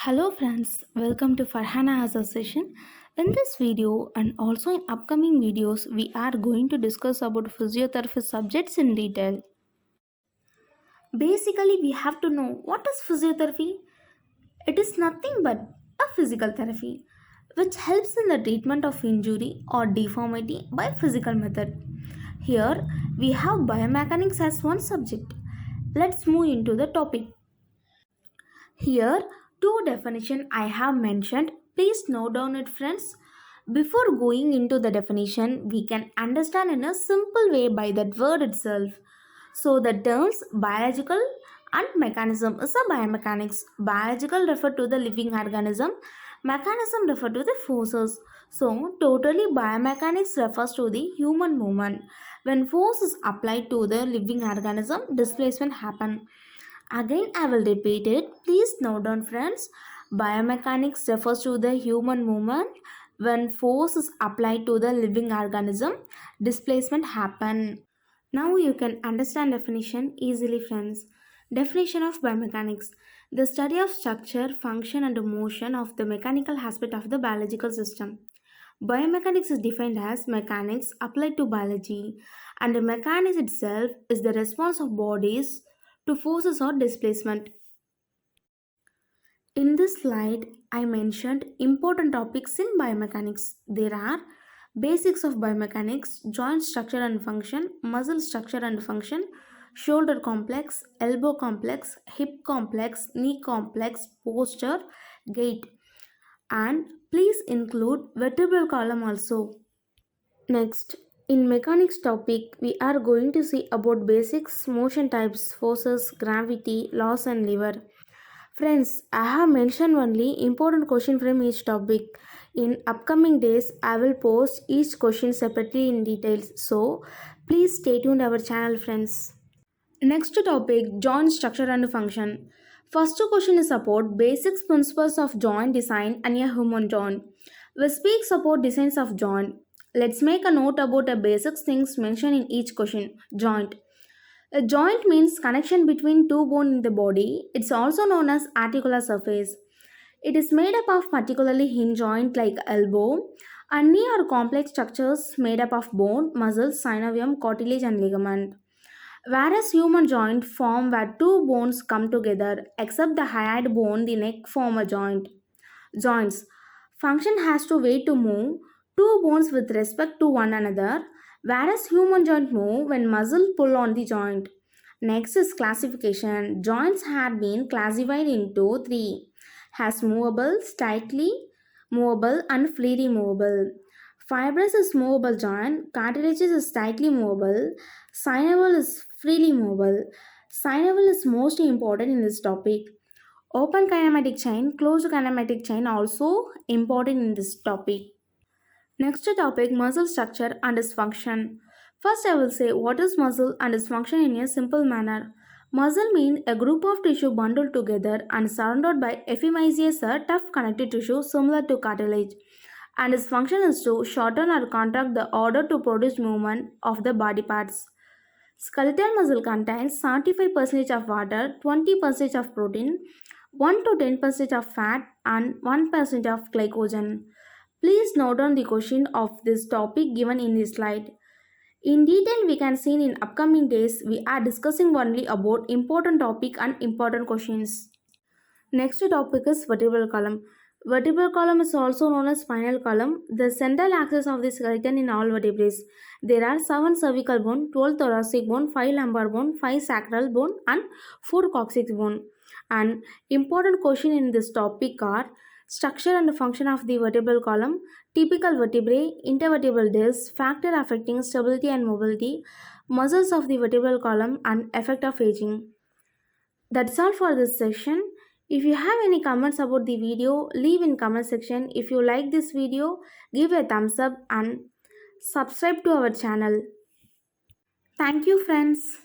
Hello friends, welcome to Farhana Association. In this video and also in upcoming videos, we are going to discuss about physiotherapy subjects in detail. Basically, we have to know what is physiotherapy. It is nothing but a physical therapy which helps in the treatment of injury or deformity by physical method. Here, we have biomechanics as one subject. Let's move into the topic. Here, two definition I have mentioned. Please note down it, friends. Before going into the definition, we can understand in a simple way by that word itself. So the terms biological and mechanism is a biomechanics. Biological refer to the living organism. Mechanism refer to the forces. So totally biomechanics refers to the human movement. When force is applied to the living organism, displacement happen. Again, I will repeat it. Please note down, friends. Biomechanics refers to the human movement. When force is applied to the living organism, displacement happen. Now you can understand definition easily, friends. Definition of biomechanics: the study of structure, function, and motion of the mechanical aspect of the biological system. Biomechanics is defined as mechanics applied to biology, and the mechanics itself is the response of bodies to forces or displacement. In this slide, I mentioned important topics in biomechanics. There are basics of biomechanics, joint structure and function, muscle structure and function, shoulder complex, elbow complex, hip complex, knee complex, posture, gait, and please include vertebral column also. Next, in mechanics topic, we are going to see about basics, motion types, forces, gravity, laws and lever. Friends, I have mentioned only important question from each topic. In upcoming days, I will post each question separately in details. So, please stay tuned our channel, friends. Next topic, joint structure and function. First question is about basic principles of joint design and a human joint. We speak about designs of joint. Let's make a note about the basic things mentioned in each question. Joint. A joint means connection between two bones in the body. It's also known as articular surface. It is made up of particularly hinge joint like elbow and knee or complex structures made up of bone, muscles, synovium, cartilage and ligament. Whereas human joint form where two bones come together, except the hyoid bone, the neck form a joint. Joints. Function has to way to move two bones with respect to one another, whereas human joint move when muscle pull on the joint. Next is classification. Joints had been classified into three: has movable, tightly movable, and freely movable. Fibrous is movable joint, cartilaginous is tightly movable, synovial is freely movable. Synovial is most important in this topic. Open kinematic chain, closed kinematic chain also important in this topic. Next topic, muscle structure and its function. First I will say what is muscle and its function in a simple manner. Muscle means a group of tissue bundled together and surrounded by epiphyseous tough connective tissue similar to cartilage, and its function is to shorten or contract the order to produce movement of the body parts. Skeletal muscle contains 75% of water, 20% of protein, 1 to 10% of fat, and 1% of glycogen. Please note down the question of this topic given in this slide. In detail, we can see in upcoming days we are discussing only about important topic and important questions. Next topic is vertebral column. Vertebral column is also known as spinal column, the central axis of the skeleton in all vertebrae. There are 7 cervical bone, 12 thoracic bone, 5 lumbar bone, 5 sacral bone and 4 coccyx bone. And important question in this topic are structure and function of the vertebral column, typical vertebrae, intervertebral discs, factor affecting stability and mobility, muscles of the vertebral column and effect of aging. That's all for this session. If you have any comments about the video, leave in comment section. If you like this video, give a thumbs up and subscribe to our channel. Thank you, friends.